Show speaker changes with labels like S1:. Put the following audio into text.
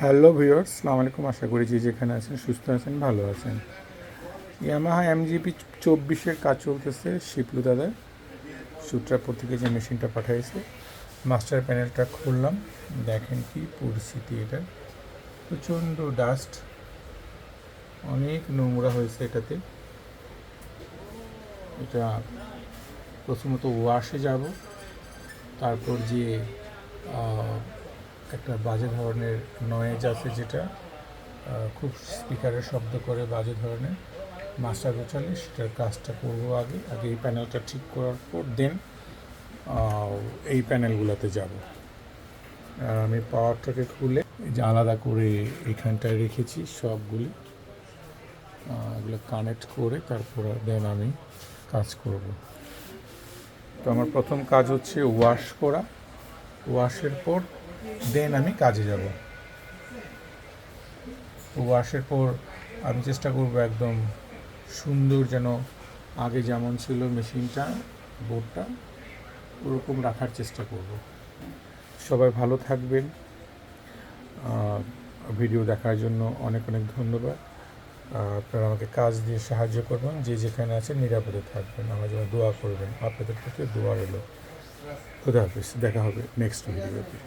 S1: Hello viewers, আসসালামু আলাইকুম। আশা করি যে যেখানে আছেন সুস্থ আছেন, ভালো আছেন। ইয়ামাহা এমজিপি 24-এর কাজ চলতেছে শিপলু দাদার। সূত্রাপুর থেকে যে মেশিনটা পাঠাইছে, মাস্টার প্যানেলটা খুললাম, দেখেন কি পরিস্থিতি। এটা প্রচণ্ড ডাস্ট, অনেক নোংরা হয়েছে এটাতে। এটা প্রথমত ওয়াশে যাব, তারপর যে একটা বাজে ধরনের নয়েজ আছে, যেটা খুব স্পিকারের শব্দ করে বাজে ধরনের, মাস্টার গোছালে সেটার কাজটা করবো। আগে এই প্যানেলটা ঠিক করার পর দেন এই প্যানেলগুলোতে যাব। আর আমি পাওয়ারটাকে খুলে এই যে আলাদা করে এখানটায় রেখেছি সবগুলি, এগুলো কানেক্ট করে তারপর দেন আমি কাজ করব। তো আমার প্রথম কাজ হচ্ছে ওয়াশ করা। ওয়াশের পর দেন আমি কাজে যাব। ওয়াশের পর আমি চেষ্টা করব একদম সুন্দর, যেন আগে যেমন ছিল মেশিনটা, বোর্ডটা, ওরকম রাখার চেষ্টা করব। সবাই ভালো থাকবেন। ভিডিও দেখার জন্য অনেক অনেক ধন্যবাদ। আপনারা আমাকে কাজ দিয়ে সাহায্য করবেন, যে যেখানে আছেন নিরাপদে থাকবেন, আমার জন্য দোয়া করবেন। আপনাদের প্রতি দোয়া রইল। খুদা হাফেজ, দেখা হবে নেক্সট ভিডিওতে।